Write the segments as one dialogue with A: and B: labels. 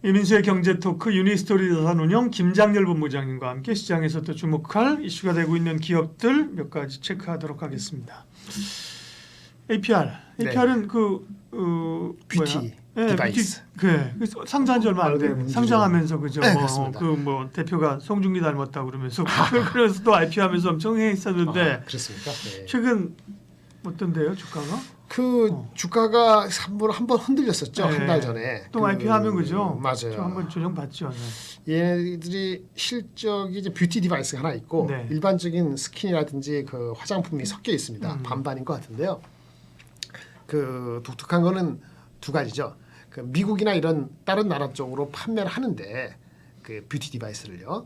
A: 이민수의 경제토크 유니스토리 자산운용 김장렬 본부장님과 함께 시장에서 또 주목할 이슈가 되고 있는 기업들 몇 가지 체크하도록 하겠습니다. APR은
B: 뷰티
A: 뭐야?
B: 디바이스.
A: 그래서 상장한 지 얼마 안 돼. 상장하면서 그죠.
B: 네, 그렇습니다.
A: 대표가 송중기 닮았다고 그러면서 그래서 또 IPO하면서 엄청 했었는데
B: 그렇습니까? 네.
A: 최근 어떤데요 주가가?
B: 주가가 한번 흔들렸었죠.
A: 네.
B: 한 달 전에.
A: 또 IPO하면 그죠.
B: 맞아요.
A: 저 한번 조정 받죠. 네.
B: 얘네들이 실적이 이제 뷰티 디바이스가 하나 있고
A: 네.
B: 일반적인 스킨이라든지 그 화장품이 섞여 있습니다. 반반인 것 같은데요. 그 독특한 거는 두 가지죠. 그 미국이나 이런 다른 나라 쪽으로 판매를 하는데 그 뷰티 디바이스를요.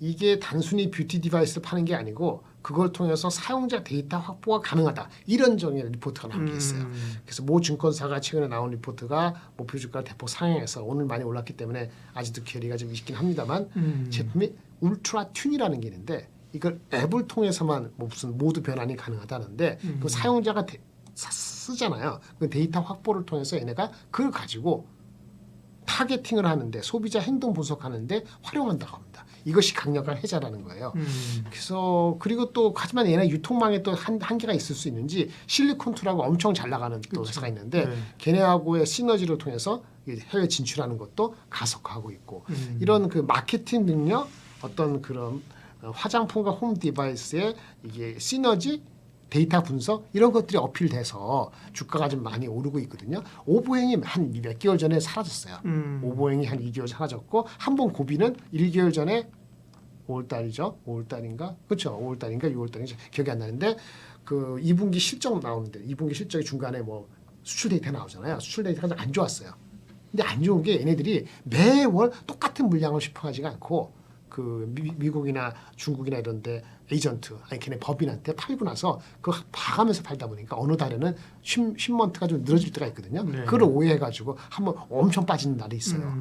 B: 이게 단순히 뷰티 디바이스를 파는 게 아니고 그걸 통해서 사용자 데이터 확보가 가능하다. 이런 종의 리포트가 나온 게 있어요. 그래서 모 증권사가 최근에 나온 리포트가 목표 주가를 대폭 상향해서 오늘 많이 올랐기 때문에 아직도 괴리가 좀 있긴 합니다만 제품이 울트라 튠이라는 게 있는데 이걸 앱을 통해서만 무슨 모드 변환이 가능하다는데 그 사용자가 쓰잖아요. 그 데이터 확보를 통해서 얘네가 그걸 가지고 타겟팅을 하는데 소비자 행동 분석하는데 활용한다고 합니다. 이것이 강력한 해자라는 거예요. 그래서 그리고 또 하지만 얘네 유통망에 또 한계가 있을 수 있는지 실리콘투라고 엄청 잘 나가는 또 회사가 있는데 걔네하고의 시너지를 통해서 해외 진출하는 것도 가속화하고 있고 이런 그 마케팅 능력 어떤 그런 화장품과 홈 디바이스의 이게 시너지 데이터 분석 이런 것들이 어필돼서 주가가 좀 많이 오르고 있거든요. 오보행이 한 몇 개월 전에 사라졌어요. 오보행이 한 2개월 사라졌고 한번 고비는 1개월 전에 5월달이죠. 5월달인가? 그렇죠. 5월달인가 6월달인가 기억이 안 나는데 그 2분기 실적 나오는데 2분기 실적이 중간에 뭐 수출 데이터 나오잖아요. 수출 데이터가 안 좋았어요. 근데 안 좋은 게 얘네들이 매월 똑같은 물량을 슈퍼하지가 않고 그 미국이나 중국이나 이런데 에이전트 아니 걔네 법인한테 팔고 나서 그거 봐가면서 팔다 보니까 어느 달에는 쉽먼트가 좀 늘어질 때가 있거든요.
A: 네.
B: 그걸 오해해가지고 한번 엄청 빠지는 날이 있어요.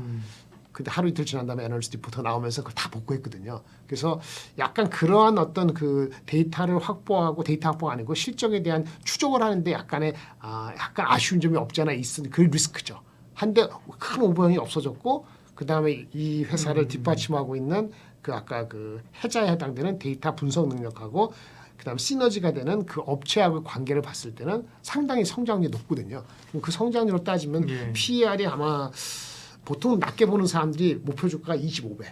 B: 근데 하루 이틀 지난 다음에 애널리스트 리포터 나오면서 그걸 다 복구했거든요. 그래서 약간 그러한 어떤 그 데이터를 확보하고 데이터 확보가 아니고 실적에 대한 추적을 하는데 약간 아쉬운 점이 없지 않아 있으니 그 리스크죠. 한데 큰 오보형이 없어졌고 그 다음에 이 회사를 뒷받침하고 있는 그 아까 그 해자에 해당되는 데이터 분석 능력하고 그다음 시너지가 되는 그 업체하고 관계를 봤을 때는 상당히 성장률이 높거든요. 그럼 그 성장률을 따지면 PER이 아마 보통 낮게 보는 사람들이 목표 주가가 25배,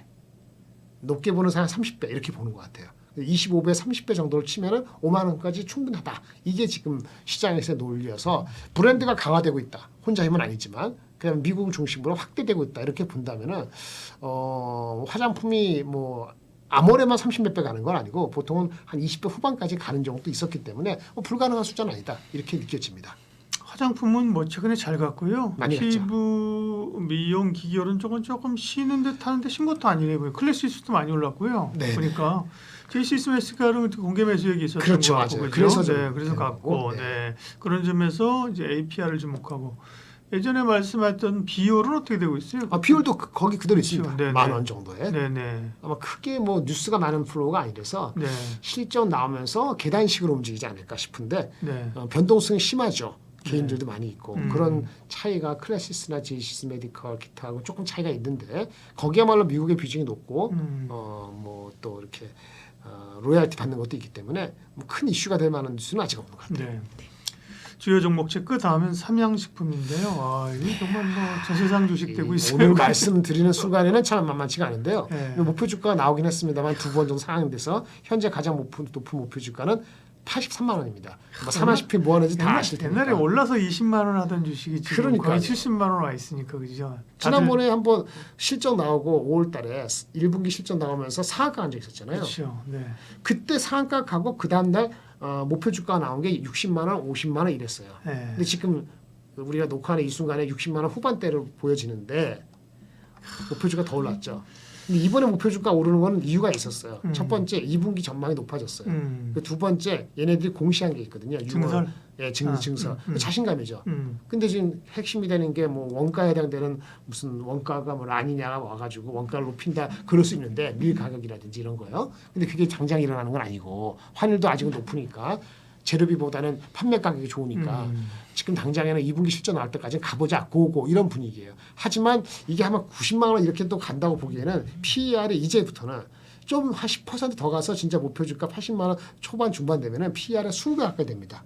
B: 높게 보는 사람 30배 이렇게 보는 것 같아요. 25배, 30배 정도를 치면은 5만 원까지 충분하다. 이게 지금 시장에서 논리여서 브랜드가 강화되고 있다. 혼자 힘은 아니지만 그냥 미국 중심으로 확대되고 있다. 이렇게 본다면은 화장품이 뭐 아모레만 30몇 배 가는 건 아니고 보통은 한 20배 후반까지 가는 경우도 있었기 때문에 불가능한 숫자는 아니다. 이렇게 느껴집니다.
A: 화장품은 뭐 최근에 잘 갔고요.
B: 많이
A: 피부 미용 기계로는 조금 쉬는 듯 하는데 쉰 것도 아니래요. 클래시스도 많이 올랐고요.
B: 네.
A: 보니까 JC스매스가는 공개 매수액이 있었던
B: 그렇죠,
A: 거 같고,
B: 맞아요.
A: 그죠?
B: 그래서
A: 그래서 갔고,
B: 네.
A: 그런 점에서 이제 APR을 주목하고 예전에 말씀하셨던 비율은 어떻게 되고 있어요?
B: 비율도 거기 그대로 있습니다.
A: 네네.
B: 10,000원 정도에.
A: 네네.
B: 아마 크게 뭐 뉴스가 많은 플로우가 아니라서
A: 네.
B: 실적 나오면서 계단식으로 움직이지 않을까 싶은데
A: 네.
B: 변동성이 심하죠. 개인들도 많이 있고 그런 차이가 클래시스나 제이시스 메디컬 기타하고 조금 차이가 있는데 거기야말로 미국의 비중이 높고 뭐 또 이렇게 로얄티 받는 것도 있기 때문에 뭐 큰 이슈가 될 만한 뉴스는 아직 없는 것 같아요.
A: 네. 주요 종목 체크 다음은 삼양식품인데요. 이게 정말 뭐 전세상 주식 되고 있어요.
B: 오늘 말씀드리는 순간에는 참 만만치가 않은데요.
A: 네.
B: 목표 주가가 나오긴 했습니다만 두 번 정도 상향돼서 현재 가장 높은 목표 주가는 83만 원입니다. 삼양식품이 뭐 하는지 다 아실 테니까.
A: 옛날에 올라서 20만 원 하던 주식이 지금
B: 그러니까요.
A: 거의 70만 원 와 있으니까 그죠.
B: 지난번에 한번 실적 나오고 5월달에 1분기 실적 나오면서 상한가 한 적 있었잖아요.
A: 그렇죠. 네.
B: 그때 상한가 가고 그 다음날 목표 주가가 나온 게 60만 원, 50만 원 이랬어요.
A: 네.
B: 근데 지금 우리가 녹화하는 이 순간에 60만 원 후반대로 보여지는데 목표 주가 더 올랐죠. 근데 이번에 목표 주가 오르는 건 이유가 있었어요. 첫 번째 2분기 전망이 높아졌어요. 그 두 번째 얘네들이 공시한 게 있거든요.
A: 증설?
B: 증서. 자신감이죠. 근데 지금 핵심이 되는 게 뭐 원가에 해당되는 무슨 원가가 뭐 라니냐가 와가지고 원가를 높인다 그럴 수 있는데 밀 가격이라든지 이런 거요. 근데 그게 당장 일어나는 건 아니고 환율도 아직은 높으니까 재료비보다는 판매 가격이 좋으니까 지금 당장에는 2분기 실적 나올 때까지 가보자 고고 이런 분위기예요. 하지만 이게 아마 90만 원 이렇게 또 간다고 보기에는 PER이 이제부터는 좀 한 10% 더 가서 진짜 목표 주가 80만 원 초반 중반 되면은 PER은 20배 가까이 됩니다.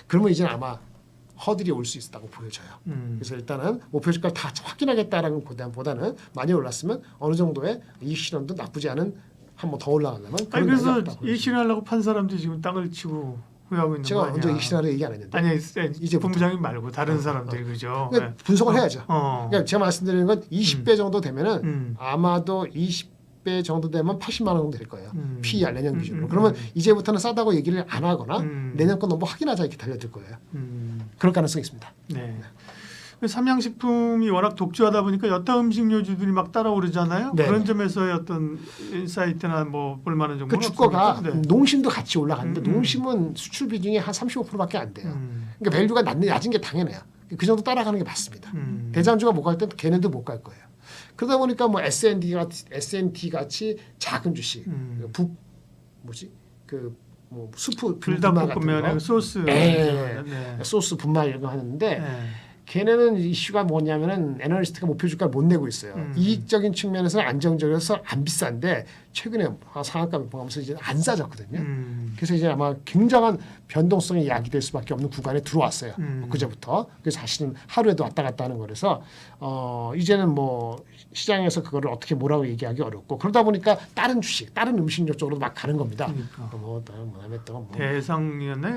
B: 그러면 이제는 아마 허들이 올 수 있다고 보여져요. 그래서 일단은 목표 주가를 다 확인하겠다라는 보다는 많이 올랐으면 어느 정도의 이익 실현도 나쁘지 않은 한번 더 올라가려면
A: 아니 그래서 이익 실현하려고 판 사람들이 지금 땅을 치고 후회하고 있는 거
B: 제가
A: 아니야?
B: 먼저 이익 실현을 얘기 안 했는데
A: 아니
B: 이제부터.
A: 본부장님 말고 다른 사람들이 그죠?
B: 그러니까 분석을 해야죠. 그러니까 제가 말씀드리는 건 20배 정도 되면은 아마도 20배 정도 되면 80만 원 정도 될 거예요. PER 내년 기준으로. 그러면 이제부터는 싸다고 얘기를 안 하거나 내년 건 너무 확인하자 이렇게 달려들 거예요. 그럴 가능성이 있습니다.
A: 네. 삼양식품이 워낙 독주하다 보니까 여타 음식료주들이 막 따라오르잖아요.
B: 네.
A: 그런 점에서의 어떤 인사이트나 뭐 볼만한 정보는
B: 그 주가가
A: 없습니까? 네.
B: 농심도 같이 올라갔는데 농심은 수출 비중이 한 35%밖에 안 돼요. 그러니까 밸류가 낮은 게 당연해요. 그 정도 따라가는 게 맞습니다. 대장주가 못 갈 땐 걔네도 못 갈 거예요. 그러다 보니까 뭐 S&T 같이 작은 주식, 뭐 수프
A: 불닭볶음면에 소스,
B: 네. 소스 분말 이런 거 하는데 걔네는 이슈가 뭐냐면은 애널리스트가 목표 주가를 못 내고 있어요. 이익적인 측면에서는 안정적이어서 안 비싼데 최근에 상한가 보면서 이제 안 싸졌거든요. 그래서 이제 아마 굉장한 변동성이 야기될 수밖에 없는 구간에 들어왔어요. 그제부터. 그래서 사실은 하루에도 왔다 갔다 하는 거라서 이제는 뭐 시장에서 그거를 어떻게 뭐라고 얘기하기 어렵고 그러다 보니까 다른 주식, 다른 음식료 쪽으로 막 가는 겁니다.
A: 그러니까. 대상이었나요?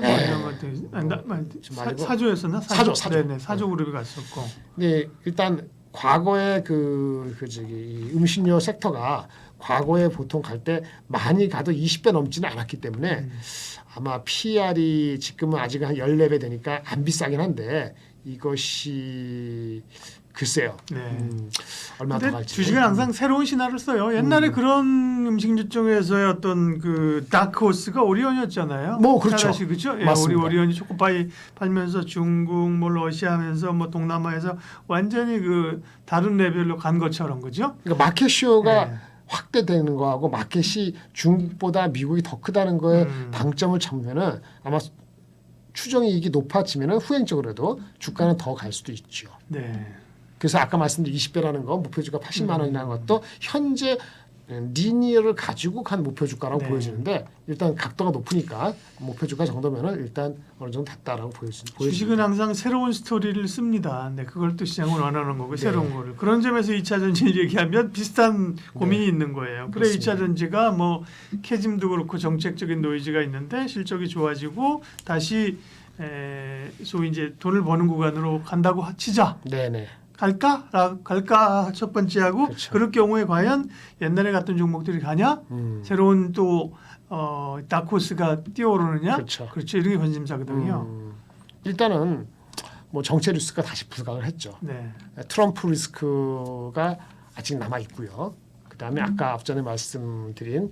A: 사조였었나?
B: 사조.
A: 네네, 사조 그룹이 갔었고.
B: 네, 일단 과거에 이 음식료 섹터가 과거에 보통 갈 때 많이 가도 20배 넘지는 않았기 때문에 아마 PER이 지금은 아직 한 14배 되니까 안 비싸긴 한데 이것이 글쎄요. 얼마 더 갈지.
A: 주식은 항상 새로운 신화를 써요. 옛날에 그런 음식료 쪽에서의 어떤 그 다크호스가 오리온이었잖아요.
B: 뭐 그렇죠.
A: 그렇죠. 예,
B: 맞습니다.
A: 오리온이 초코파이 팔면서 중국, 뭐 러시아면서 뭐 동남아에서 완전히 그 다른 레벨로 간 것처럼 그죠?
B: 그러니까 마켓쇼가 확대되는 거하고 마켓이 중국보다 미국이 더 크다는 거에 방점을 잡으면은 아마 추정 이익이 높아지면은 후행적으로도 주가는 더 갈 수도 있죠.
A: 네.
B: 그래서 아까 말씀드린 20배라는 거 목표주가 80만 원이라는 것도 현재 리니어를 가지고 간 목표주가라고 보여지는데 일단 각도가 높으니까 목표주가 정도면은 일단 어느 정도 됐다라고 보여집니다.
A: 주식은 항상 새로운 스토리를 씁니다. 네, 그걸 또 시장은 원하는 거고 새로운 거를. 그런 점에서 2차 전지를 얘기하면 비슷한 고민이 있는 거예요. 그래 2차 전지가 뭐 캐즘도 그렇고 정책적인 노이즈가 있는데 실적이 좋아지고 다시 소위 이제 돈을 버는 구간으로 간다고 치자.
B: 네네.
A: 갈까 첫 번째 하고
B: 그렇죠.
A: 그럴 경우에 과연 옛날에 갔던 종목들이 가냐? 새로운 또 다크호스가 뛰어오르느냐?
B: 그렇죠.
A: 이런 게 관심사거든요.
B: 일단은 뭐 정체 리스크가 다시 부각을 했죠.
A: 네.
B: 트럼프 리스크가 아직 남아 있고요. 그다음에 아까 앞전에 말씀드린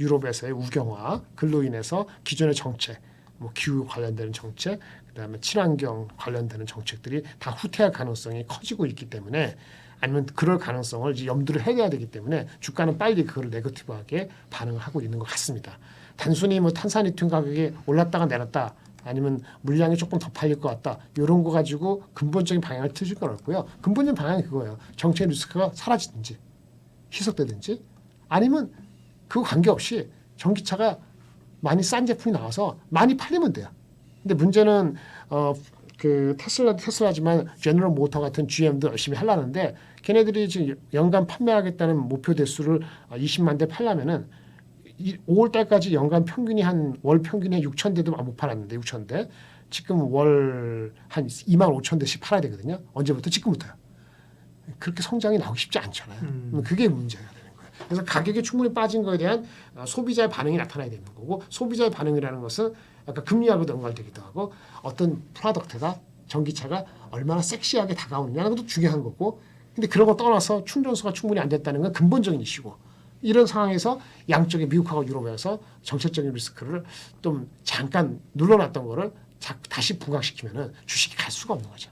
B: 유럽에서의 우경화 글로 인해서 기존의 정책, 뭐 기후 관련되는 정책, 그다음에 친환경 관련되는 정책들이 다 후퇴할 가능성이 커지고 있기 때문에 아니면 그럴 가능성을 이제 염두를 해야 되기 때문에 주가는 빨리 그거를 네거티브하게 반응을 하고 있는 것 같습니다. 단순히 뭐 탄산리튬 가격이 올랐다가 내렸다 아니면 물량이 조금 더 팔릴 것 같다 이런 거 가지고 근본적인 방향을 틀릴 건 없고요. 근본적인 방향이 그거예요. 정책 리스크가 사라지든지 희석되든지 아니면 그거 관계없이 전기차가 많이 싼 제품이 나와서 많이 팔리면 돼요. 근데 문제는 그 테슬라지만 제너럴 모터 같은 GM도 열심히 하려는데 걔네들이 지금 연간 판매하겠다는 목표 대수를 20만 대 팔려면은 5월 달까지 연간 평균이 월 평균이 한 6천 대도 못 팔았는데 6천 대 지금 월 한 2만 5천 대씩 팔아야 되거든요. 언제부터? 지금부터요. 그렇게 성장이 나오기 쉽지 않잖아요. 그게 문제가 되는 거예요. 그래서 가격이 충분히 빠진 거에 대한 소비자의 반응이 나타나야 되는 거고 소비자의 반응이라는 것은 약간 금리하고도 연관되기도 하고 어떤 프로덕트가 전기차가 얼마나 섹시하게 다가오느냐는 것도 중요한 거고 근데 그런 거 떠나서 충전소가 충분히 안 됐다는 건 근본적인 이슈고 이런 상황에서 양쪽의 미국하고 유럽에서 정책적인 리스크를 좀 잠깐 눌러놨던 거를 다시 부각시키면은 주식이 갈 수가 없는 거죠.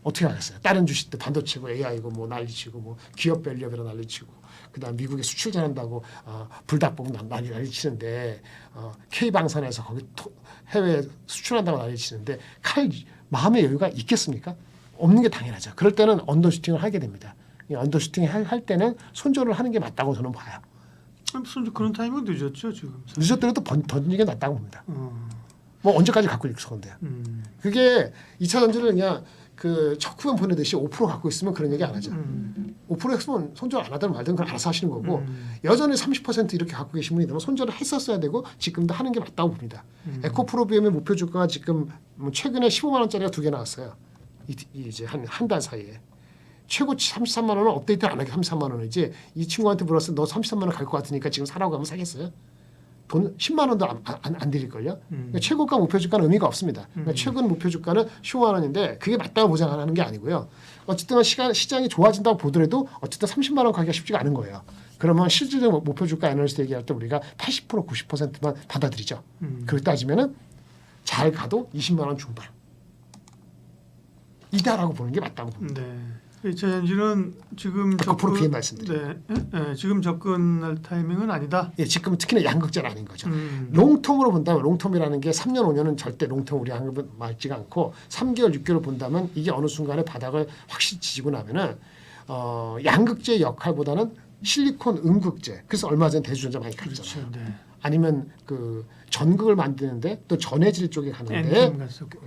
B: 어떻게 하겠어요? 다른 주식도 반도체고 AI고 뭐 난리치고 뭐 기업 밸류업이라 난리치고 그다음 미국에 수출 잘한다고 불닭볶음 난리치는데 K 방산에서 거기 해외에 수출한다고 난리치는데 칼 마음의 여유가 있겠습니까? 없는 게 당연하죠. 그럴 때는 언더슈팅을 하게 됩니다. 이 언더슈팅 할 때는 손절을 하는 게 맞다고 저는 봐요.
A: 무슨 그런 타이밍은 늦었죠 지금.
B: 늦었더라도 던지는 게 낫다고 봅니다. 뭐 언제까지 갖고 있을 건데요. 그게 2차 전지를 그냥 그 척후면 보내듯이 5% 갖고 있으면 그런 얘기 안 하죠. 5% 했으면 손절 안 하든 말든 그걸 알아서 하시는 거고 여전히 30% 이렇게 갖고 계신 분이 되면 손절을 했었어야 되고 지금도 하는 게 맞다고 봅니다. 에코프로비움의 목표 주가가 지금 뭐 최근에 15만 원짜리가 2개 나왔어요. 이제 한 달 사이에. 최고 33만 원은 업데이트 안 하게 33만 원이지 이 친구한테 물었을 때 너 33만 원 갈 것 같으니까 지금 사라고 하면 사겠어요? 돈 10만 원도 안 드릴걸요? 그러니까 최고가 목표 주가는 의미가 없습니다. 그러니까 최근 목표 주가는 15만 원인데 그게 맞다고 보장하는 게 아니고요. 어쨌든 시장이 좋아진다고 보더라도 어쨌든 30만 원 가기가 쉽지가 않은 거예요. 그러면 실질적 목표 주가 애널리스트 얘기할 때 우리가 80% 90%만 받아들이죠. 그렇게 따지면은 잘 가도 20만 원 중반 이다라고 보는 게 맞다고 봅니다.
A: 네. 2차 전지는 지금
B: 앞으로 그게 말씀드려요.
A: 지금 접근할 타이밍은 아니다.
B: 예, 지금 특히나 양극재는 아닌 거죠. 롱텀으로 본다면 롱텀이라는 게 3년 5년은 절대 롱텀 우리 한국은 맞지가 않고 3개월 6개월 본다면 이게 어느 순간에 바닥을 확실히 지지고 나면은 양극재 역할보다는 실리콘 음극재. 그래서 얼마 전에 대주전자 많이 갔잖아요.
A: 그렇죠. 네.
B: 아니면 그 전극을 만드는데 또 전해질 쪽에 가는데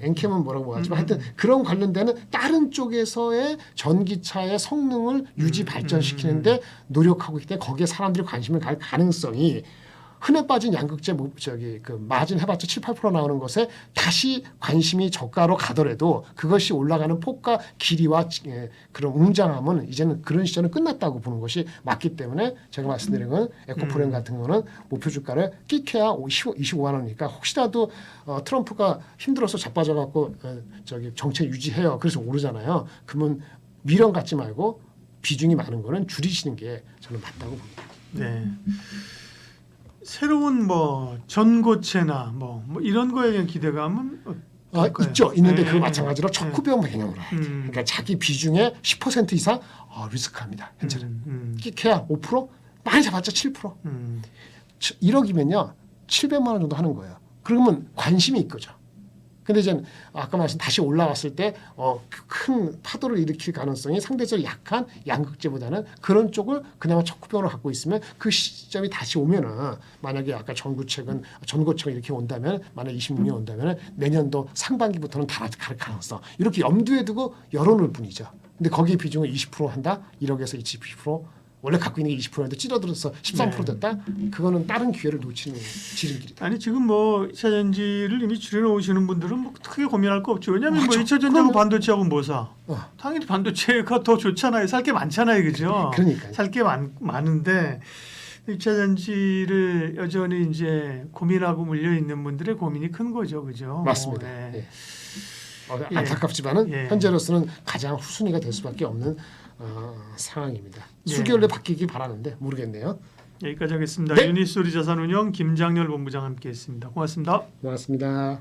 B: 엔캠은 뭐라고 하지만 하여튼 그런 관련되는 다른 쪽에서의 전기차의 성능을 유지 발전시키는데 노력하고 있기 때문에 거기에 사람들이 관심을 갈 가능성이 흔해 빠진 양극재 그 마진 해봤자 7, 8% 나오는 것에 다시 관심이 저가로 가더라도 그것이 올라가는 폭과 길이와 그런 웅장함은 이제는 그런 시절은 끝났다고 보는 것이 맞기 때문에 제가 말씀드린 건 에코프로엠 같은 거는 목표 주가를 끼켜야 25만 원이니까 혹시라도 트럼프가 힘들어서 자빠져 갖고 정책 유지해요. 그래서 오르잖아요. 그러면 미련 갖지 말고 비중이 많은 거는 줄이시는 게 저는 맞다고 봅니다.
A: 네. 새로운 뭐 전고체나 뭐 이런 거에 대한 기대감은
B: 있죠. 있는데 그거 마찬가지로 척후병 개념으로 해야 돼. 그러니까 자기 비중의 10% 이상 리스크합니다. 현재는. 끼켜야 5%? 많이 잡았자 7%. 1억이면요. 700만 원 정도 하는 거예요. 그러면 관심이 있거죠. 근데 이제 아까 말씀 다시 올라왔을 때 큰 파도를 일으킬 가능성이 상대적으로 약한 양극재보다는 그런 쪽을 그나마 척후병으로 갖고 있으면 그 시점이 다시 오면은 만약에 아까 전고체가 이렇게 온다면 만약 26년 온다면 내년도 상반기부터는 다 갈 가능성 이렇게 염두에 두고 열어놓을 뿐이죠. 근데 거기에 비중을 20% 한다? 1억에서 20% 원래 갖고 있는 게 20%인데 찌러들어서 13% 됐다? 그거는 다른 기회를 놓치는 지름길이다.
A: 아니 지금 뭐 2차 전지를 이미 줄여놓으시는 분들은 뭐 크게 고민할 거 없죠. 왜냐하면
B: 맞죠.
A: 뭐 2차 전지하고
B: 그러면,
A: 반도체하고 뭐 사? 당연히 반도체가 더 좋잖아요. 살 게 많잖아요. 그죠?
B: 그러니까요.
A: 살 게 많은데 2차 전지를 여전히 이제 고민하고 물려 있는 분들의 고민이 큰 거죠. 그죠?
B: 맞습니다.
A: 네.
B: 안타깝지만은 현재로서는 가장 후순위가 될 수밖에 없는 상황입니다. 수개월에 바뀌길 바라는데 모르겠네요.
A: 여기까지 하겠습니다.
B: 네.
A: 유니스토리 자산운용 김장렬 본부장 함께했습니다. 고맙습니다.
B: 고맙습니다.